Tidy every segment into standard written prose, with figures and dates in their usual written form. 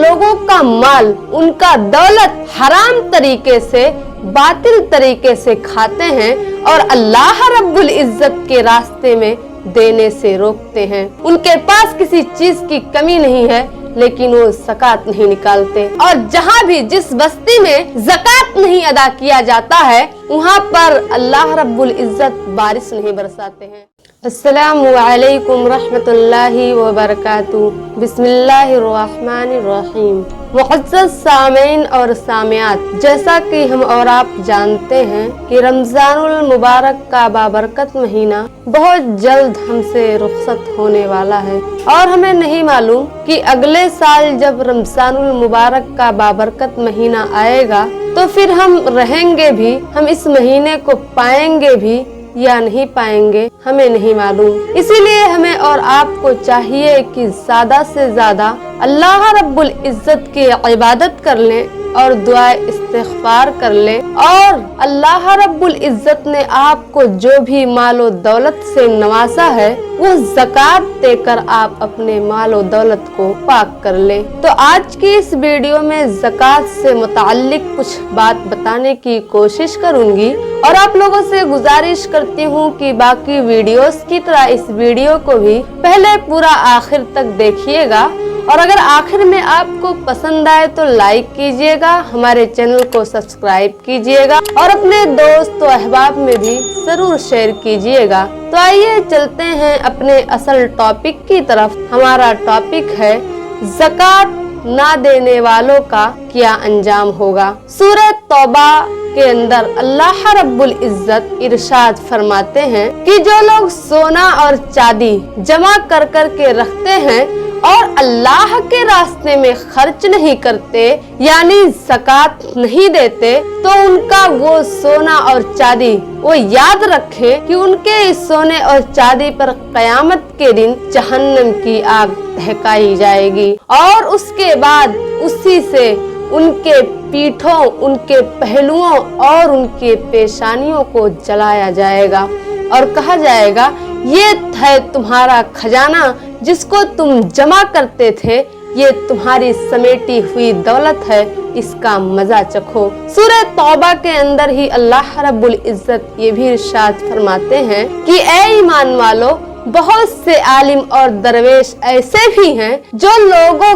लोगों का माल, उनका दौलत हराम तरीके से, बातिल तरीके से खाते हैं और अल्लाह रब्बुल इज्जत के रास्ते में देने से रोकते हैं। उनके पास किसी चीज की कमी नहीं है, लेकिन वो ज़कात नहीं निकालते। और जहाँ भी जिस बस्ती में ज़कात नहीं अदा किया जाता है, वहाँ पर अल्लाह रब्बुल इज्जत बारिश नहीं बरसाते हैं। अस्सलामु अलैकुम रहमतुल्लाहि व बरकातुहू। बिस्मिल्लाहिर्रहमानिर्रहीम। मुअज़्ज़ज़ सामीन और सामियात, जैसा कि हम और आप जानते हैं कि रमज़ानुल मुबारक का बाबरकत महीना बहुत जल्द हमसे रुखसत होने वाला है और हमें नहीं मालूम कि अगले साल जब रमज़ानुल मुबारक का बाबरकत महीना आएगा तो फिर हम रहेंगे भी, हम इस महीने को पाएंगे भी या नहीं पाएंगे, हमें नहीं मालूम। इसीलिए हमें और आपको चाहिए कि ज्यादा से ज्यादा अल्लाह रब्बुल इज्जत की इबादत कर लें और दुआ इस्तिग़फ़ार कर लें। और अल्लाह रब्बुल इज्जत ने आपको जो भी मालो दौलत से नवाजा है, वो ज़कात देकर आप अपने मालो दौलत को पाक कर लें। तो आज की इस वीडियो में ज़कात से मुताल्लिक कुछ बात बताने की कोशिश करूंगी और आप लोगों से गुजारिश करती हूँ कि बाकी वीडियोस की तरह इस वीडियो को भी पहले पूरा आखिर तक देखिएगा और अगर आखिर में आपको पसंद आए तो लाइक कीजिएगा, हमारे चैनल को सब्सक्राइब कीजिएगा और अपने दोस्त और अहबाब में भी जरूर शेयर कीजिएगा। तो आइए चलते हैं अपने असल टॉपिक की तरफ। हमारा टॉपिक है ज़कात ना देने वालों का क्या अंजाम होगा। सूरह तौबा के अंदर अल्लाह रब्बुल इज्जत इरशाद फरमाते हैं कि जो लोग सोना और चांदी जमा कर कर के रखते हैं और अल्लाह के रास्ते में खर्च नहीं करते, यानी ज़कात नहीं देते, तो उनका वो सोना और चांदी वो याद रखे कि उनके इस सोने और चांदी पर क़यामत के दिन जहन्नम की आग दहकाई जाएगी और उसके बाद उसी से उनके पीठों, उनके पहलुओं और उनके पेशानियों को जलाया जाएगा और कहा जाएगा, ये है तुम्हारा खजाना जिसको तुम जमा करते थे, ये तुम्हारी समेटी हुई दौलत है, इसका मजा चखो। सूरह तौबा के अंदर ही अल्लाह रब्बुल इज्जत ये भी इरशाद फरमाते हैं कि ऐ ईमान वालों, बहुत से आलिम और दरवेश ऐसे भी हैं जो लोगों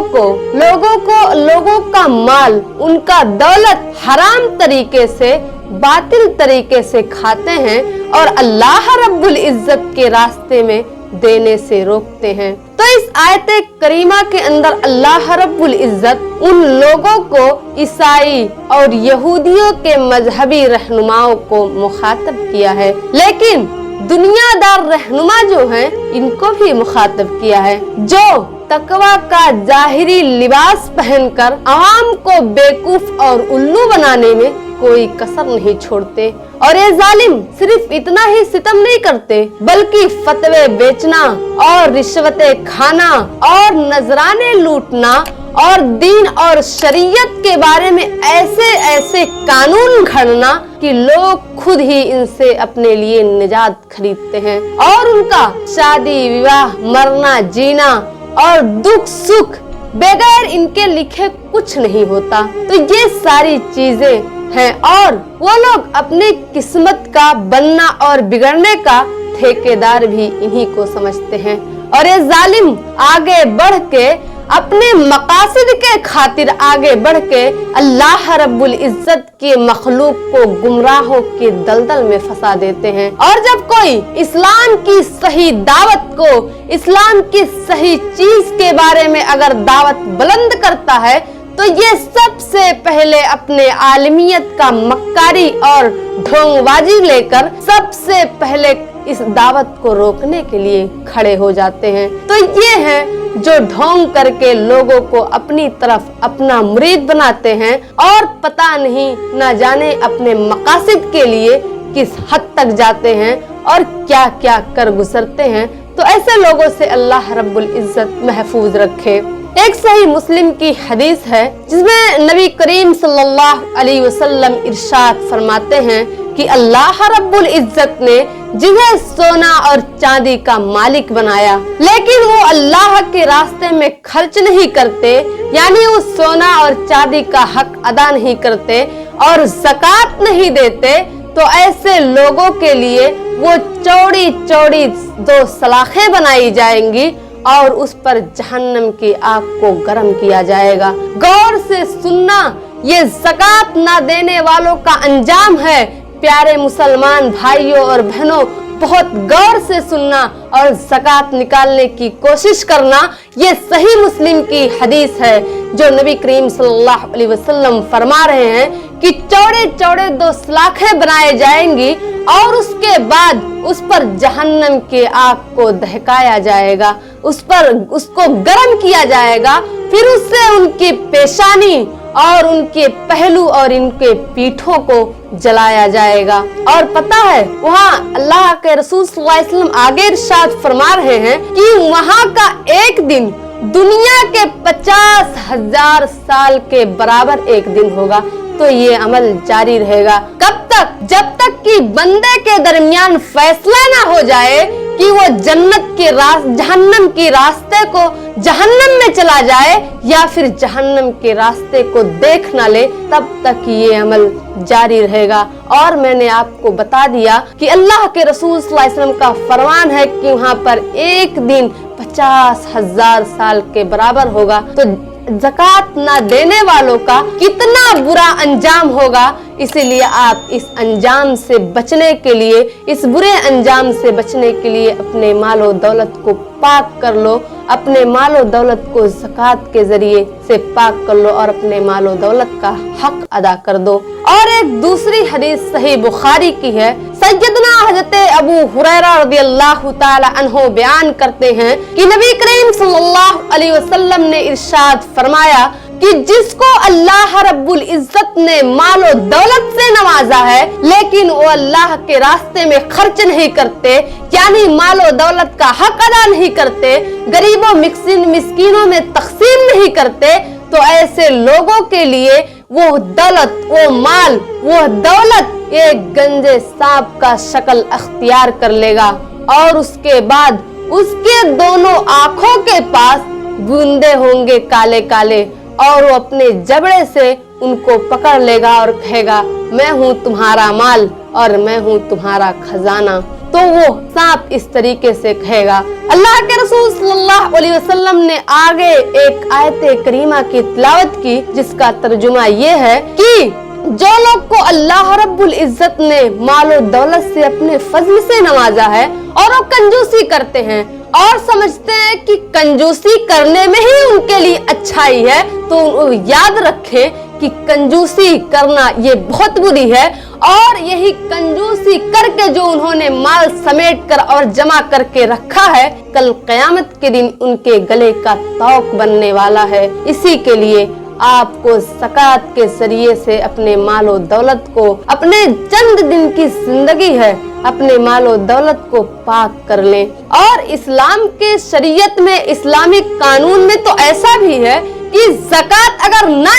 का माल, उनका दौलत हराम तरीके से, बातिल तरीके से खाते हैं और अल्लाह रब्बुल इज्जत के रास्ते में देने से रोकते हैं। तो इस आयत करीमा के अंदर अल्लाह रब्बुल इज्जत उन लोगों को, ईसाई और यहूदियों के मजहबी रहनुमाओं को मुखातब किया है, लेकिन दुनियादार रहनुमा जो हैं, इनको भी मुखातब किया है, जो तकवा का जाहिरी लिबास पहनकर आवाम को बेवकूफ और उल्लू बनाने में कोई कसर नहीं छोड़ते। और ये जालिम सिर्फ इतना ही सितम नहीं करते, बल्कि फतवे बेचना और रिश्वतें खाना और नजराने लूटना और दीन और शरीयत के बारे में ऐसे ऐसे कानून घड़ना कि लोग खुद ही इनसे अपने लिए निजात खरीदते हैं और उनका शादी विवाह, मरना जीना और दुख सुख बगैर इनके लिखे कुछ नहीं होता। तो ये सारी चीजें हैं और वो लोग अपनी किस्मत का बनना और बिगड़ने का ठेकेदार भी इन्हीं को समझते हैं। और ये जालिम आगे बढ़ के अपने मकासद के खातिर आगे बढ़ के अल्लाह रब्बुल इज्जत के मखलूक को गुमराहों के दलदल में फंसा देते हैं। और जब कोई इस्लाम की सही दावत को, इस्लाम की सही चीज के बारे में अगर दावत बुलंद करता है, तो ये सबसे पहले अपने आलमियत का मक्कारी और ढोंगबाजी लेकर सबसे पहले इस दावत को रोकने के लिए खड़े हो जाते हैं। तो ये हैं जो ढोंग करके लोगों को अपनी तरफ अपना मुरीद बनाते हैं और पता नहीं न जाने अपने मकासद के लिए किस हद तक जाते हैं और क्या क्या कर गुजरते हैं। तो ऐसे लोगों से अल्लाह रब्बुल इज्जत महफूज रखे। एक सही मुस्लिम की हदीस है जिसमें नबी करीम सल्लल्लाहु अलैहि वसल्लम इरशाद फरमाते हैं कि अल्लाह रब्बुल इज्जत ने जिन्हें सोना और चांदी का मालिक बनाया, लेकिन वो अल्लाह के रास्ते में खर्च नहीं करते, यानी वो सोना और चांदी का हक अदा नहीं करते और ज़कात नहीं देते, तो ऐसे लोगों के लिए वो चौड़ी चौड़ी 2 सलाखें बनाई जाएंगी और उस पर जहन्नम की आग को गर्म किया जाएगा। गौर से सुनना, ये ज़कात ना देने वालों का अंजाम है। प्यारे मुसलमान भाइयों और बहनों, बहुत गौर से सुनना और ज़कात निकालने की कोशिश करना। ये सही मुस्लिम की हदीस है जो नबी करीम सल्लल्लाहु अलैहि वसल्लम फरमा रहे हैं कि चौड़े चौड़े 2 सलाखें बनाए जाएंगी और उसके बाद उस पर जहन्नम के आग को दहकाया जाएगा, उसको गर्म किया जाएगा, फिर उससे उनकी पेशानी और उनके पहलू और इनके पीठों को जलाया जाएगा। और पता है वहाँ अल्लाह के रसूल सल्लल्लाहु अलैहि वसल्लम आगे इरशाद फरमा रहे हैं कि वहाँ का एक दिन दुनिया के 50,000 साल के बराबर एक दिन होगा। तो ये अमल जारी रहेगा कब तक? जब तक कि बंदे के दरमियान फैसला ना हो जाए कि वो जहन्नम के रास्ते को जहन्नम में चला जाए या फिर जहन्नम के रास्ते को देख ना ले, तब तक ये अमल जारी रहेगा। और मैंने आपको बता दिया कि अल्लाह के रसूल सल्लल्लाहु अलैहि वसल्लम का फरमान है कि वहाँ पर एक दिन 50,000 साल के बराबर होगा। तो ज़कात ना देने वालों का कितना बुरा अंजाम होगा। इसीलिए आप इस अंजाम से बचने के लिए, इस बुरे अंजाम से बचने के लिए अपने मालो दौलत को पाक कर लो, अपने मालो दौलत को ज़कात के जरिए से पाक कर लो और अपने मालो दौलत का हक अदा कर दो। और एक दूसरी हदीस सही बुखारी की है, सैयदना हज़रत अबू हुरैरा रज़ियल्लाहु ताला अन्हु बयान करते हैं कि नबी करीम सल्लल्लाहु अलैहि वसल्लम ने इरशाद फरमाया कि जिसको अल्लाह रब्बुल इज्जत ने मालो दौलत से नवाजा है, लेकिन वो अल्लाह के रास्ते में खर्च नहीं करते, यानी मालो दौलत का हक अदा नहीं करते, गरीबों मिस्कीनों में तकसीम नहीं करते, तो ऐसे लोगों के लिए वो दौलत, वो माल, वो दौलत एक गंजे सांप का शक्ल अख्तियार कर लेगा और उसके बाद उसके दोनों आंखों के पास बूंदे होंगे काले काले और वो अपने जबड़े से उनको पकड़ लेगा और कहेगा मैं हूँ तुम्हारा माल और मैं हूँ तुम्हारा खजाना। तो वो सांप इस तरीके से कहेगा। अल्लाह के रसूल सल्लल्लाहु अलैहि वसल्लम ने आगे एक आयत करीमा की तिलावत की जिसका तर्जुमा ये है कि जो लोग को अल्लाह रब्बुल इज्जत ने मालो दौलत से अपने फजल से नवाजा है और वो कंजूसी करते हैं और समझते हैं कि कंजूसी करने में ही उनके लिए अच्छाई है, तो याद रखें कि कंजूसी करना ये बहुत बुरी है और यही कंजूसी करके जो उन्होंने माल समेट कर और जमा करके रखा है, कल क़यामत के दिन उनके गले का तौक बनने वाला है। इसी के लिए आपको ज़कात के जरिए से अपने मालो दौलत को, अपने चंद दिन की जिंदगी है, अपने मालो दौलत को पाक कर लें। और इस्लाम के शरीयत में, इस्लामिक कानून में तो ऐसा भी है कि ज़कात अगर ना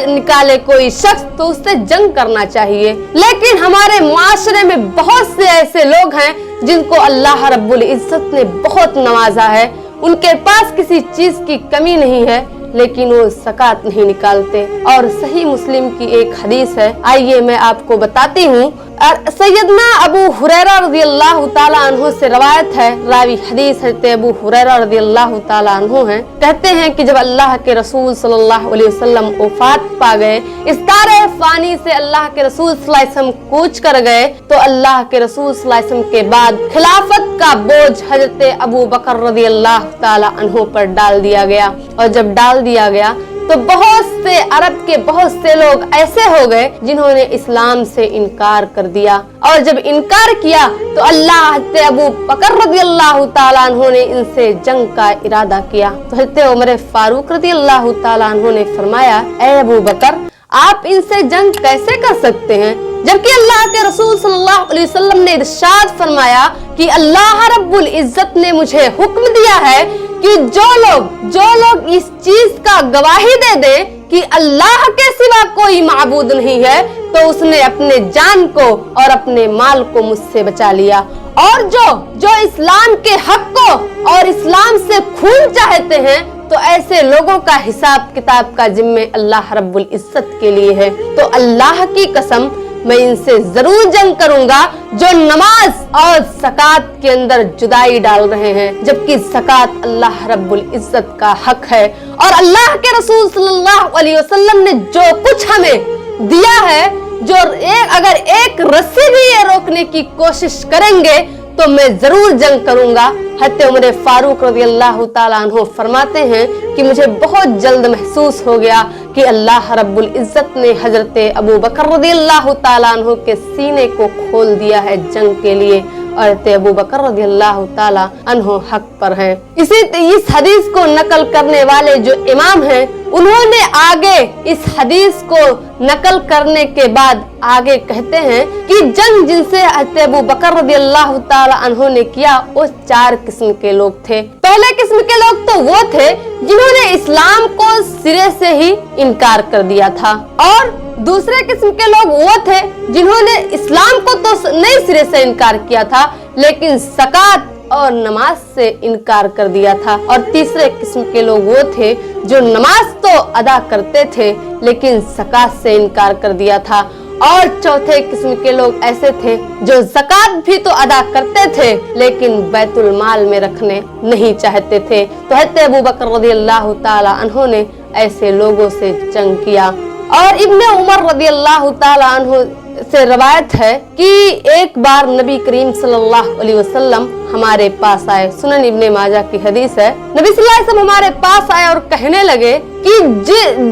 निकाले कोई शख्स तो उससे जंग करना चाहिए। लेकिन हमारे माशरे में बहुत से ऐसे लोग हैं जिनको अल्लाह रब्बुल इज्जत ने बहुत नवाजा है, उनके पास किसी चीज की कमी नहीं है, लेकिन वो ज़कात नहीं निकालते। और सही मुस्लिम की एक हदीस है, आइए मैं आपको बताती हूँ। सैयदना अबू हुरैरा रज़ियल्लाहु ताला अन्हु से रवायत है, रावी हदीस है अबू हुरैरा रज़ियल्लाहु ताला अन्हु हैं, कहते हैं कि जब अल्लाह के रसूल सल्लल्लाहु अलैहि वसल्लम वफात पा गए, इस दारे फानी से अल्लाह के रसूल सल्लल्लाहु अलैहि वसल्लम कूच कर गए, तो अल्लाह के रसूल सल्लल्लाहु अलैहि वसल्लम के बाद खिलाफत का बोझ हजरत अबू बकर रज़ियल्लाहु ताला अन्हु पर डाल दिया गया। और जब डाल दिया गया तो बहुत से अरब के बहुत से लोग ऐसे हो गए जिन्होंने इस्लाम से इनकार कर दिया। और जब इनकार किया तो अल्लाह अबू बकर रज़ियल्लाहु ताला अन्हु ने इनसे जंग का इरादा किया। तो हज़रत उमर फारूक रज़ियल्लाहु ताला अन्हु ने फरमाया, ऐ अबू बकर, आप इनसे जंग कैसे कर सकते हैं, जबकि अल्लाह के रसूल सल्लल्लाहु अलैहि वसल्लम ने इरशाद फरमाया कि अल्लाह रब्बुल इज्जत ने मुझे हुक्म दिया है कि जो लोग इस चीज का गवाही दे दे कि अल्लाह के सिवा कोई माबूद नहीं है, तो उसने अपने जान को और अपने माल को मुझसे बचा लिया। और जो इस्लाम के हक को और इस्लाम से खून चाहते हैं, तो ऐसे लोगों का हिसाब किताब का जिम्मे अल्लाह रब्बुल इज्जत के लिए है। तो अल्लाह की कसम, मैं इनसे जरूर जंग करूंगा जो नमाज और ज़कात के अंदर जुदाई डाल रहे हैं, जबकि ज़कात अल्लाह रब्बुल इज्जत का हक है। और अल्लाह के रसूल सल्लल्लाहु अलैहि वसल्लम ने जो कुछ हमें दिया है, अगर एक रस्सी भी ये रोकने की कोशिश करेंगे तो मैं जरूर जंग करूंगा। हज़रत उमर फारूक रज़ियल्लाहु ताला अन्हु फरमाते हैं कि मुझे बहुत जल्द महसूस हो गया कि अल्लाह रब्बुल इज्जत ने हजरत अबू बकर रज़ियल्लाहु ताला अन्हु के सीने को खोल दिया है जंग के लिए, और अबू बकर रज़ियल्लाहु ताला अन्हु हक पर हैं। इस हदीस को नकल करने वाले जो इमाम हैं, उन्होंने आगे इस हदीस को नकल करने के बाद आगे कहते हैं कि जंग जिनसे अबू बकर रज़ियल्लाहु ताला अन्हु ने किया, वो 4 किस्म के लोग थे। पहले किस्म के लोग तो वो थे जिन्होंने इस्लाम को सिरे से ही इनकार कर दिया था, और दूसरे किस्म के लोग वो थे जिन्होंने इस्लाम को तो नहीं सिरे से इनकार किया था, लेकिन ज़कात और नमाज से इनकार कर दिया था। और तीसरे किस्म के लोग वो थे जो नमाज तो अदा करते थे लेकिन ज़कात से इनकार कर दिया था। और चौथे किस्म के लोग ऐसे थे जो ज़कात भी तो अदा करते थे लेकिन बैतुल माल में रखने नहीं चाहते थे। तो हज़रत अबू बकर रज़ियल्लाहु ताला अन्हु ने ऐसे लोगों से जंग किया। और इब्ने उमर रज़ियल्लाहु ताला अन्हु से रवायत है कि एक बार नबी करीम सल्लल्लाहु अलैहि वसल्लम हमारे पास आए। सुनन इब्ने माजा की हदीस है। नबी सल्लल्लाहु अलैहि वसल्लम हमारे पास आए और कहने लगे कि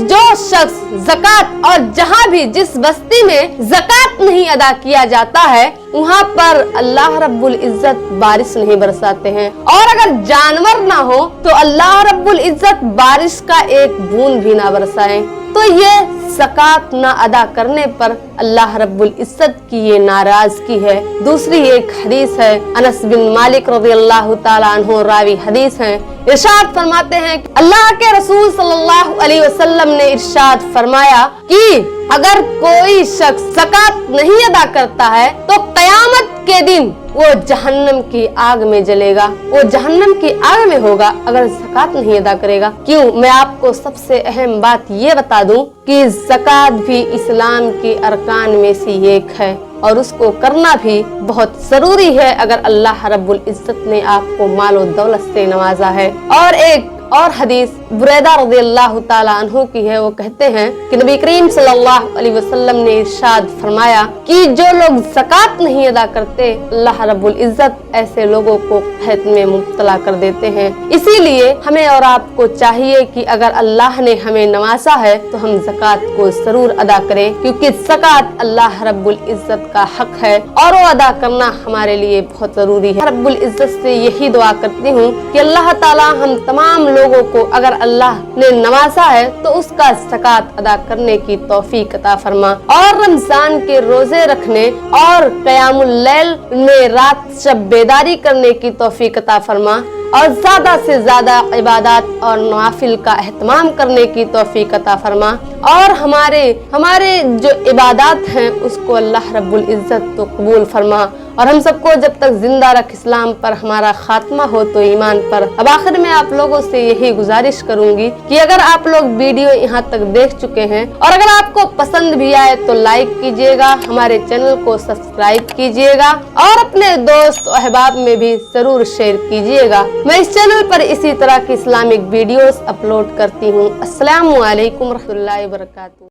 जो शख्स ज़कात, और जहाँ भी जिस बस्ती में ज़कात नहीं अदा किया जाता है, वहाँ पर अल्लाह रब्बुल इज्जत बारिश नहीं बरसाते हैं। और अगर जानवर ना हो तो अल्लाह रब्बुल इज्जत बारिश का एक बूंद भी ना बरसाए। तो ये ज़कात ना अदा करने पर अल्लाह रब्बुल इज्जत की ये नाराजगी है। दूसरी एक हदीस है, अनस बिन मालिक रज़ियल्लाहु ताला अन्हु रावी हदीस है। इरशाद फरमाते हैं कि अल्लाह के रसूल सल्लल्लाहु अलैहि वसल्लम ने इरशाद फरमाया कि अगर कोई शख्स ज़कात नहीं अदा करता है तो क़यामत के दिन वो जहन्नम की आग में जलेगा, वो जहन्नम की आग में होगा अगर ज़कात नहीं अदा करेगा। क्यों? मैं आपको सबसे अहम बात ये बता दूं कि ज़कात भी इस्लाम के अरकान में से एक है और उसको करना भी बहुत जरूरी है अगर अल्लाह रब्बुल इज्जत ने आपको मालो दौलत से नवाजा है। और एक और हदीस बुरैदा रज़ियल्लाहु ताला अन्हु की है। वो कहते हैं कि नबी करीम सल्लल्लाहु अलैहि वसल्लम ने इरशाद फरमाया कि जो लोग ज़कात नहीं अदा करते, अल्लाह रब्बुल इज्जत ऐसे लोगों को कहत में मुब्तला कर देते हैं। इसीलिए हमें और आपको चाहिए कि अगर अल्लाह ने हमें नवाजा है तो हम ज़कात को जरूर अदा करें, क्योंकि ज़कात अल्लाह रब्बुल इज्जत का हक है और वो अदा करना हमारे लिए बहुत जरूरी है। रब्बुल इज्जत से यही दुआ करती हूँ कि अल्लाह ताला हम तमाम लोगों को अगर अल्लाह ने नवाजा है तो उसका ज़कात अदा करने की तौफीक अता फरमा, और रमजान के रोजे रखने और क़यामुल लैल में रात शब बेदारी करने की तौफीक अता फरमा, और ज्यादा से ज्यादा इबादत और नवाफिल का एहतमाम करने की तौफीक अता फरमा, और हमारे जो इबादत हैं उसको अल्लाह रब्बुल इज्जत तो कबूल फरमा, और हम सबको जब तक जिंदा रख इस्लाम पर हमारा खात्मा हो तो ईमान पर। अब आखिर में आप लोगों से यही गुजारिश करूंगी कि अगर आप लोग वीडियो यहाँ तक देख चुके हैं और अगर आपको पसंद भी आए तो लाइक कीजिएगा, हमारे चैनल को सब्सक्राइब कीजिएगा और अपने दोस्त और अहबाब में भी जरूर शेयर कीजिएगा। मैं इस चैनल पर इसी तरह की इस्लामिक वीडियोस अपलोड करती हूँ। अस्सलामु अलैकुम रहमतुल्लाहि व बरकातुहू।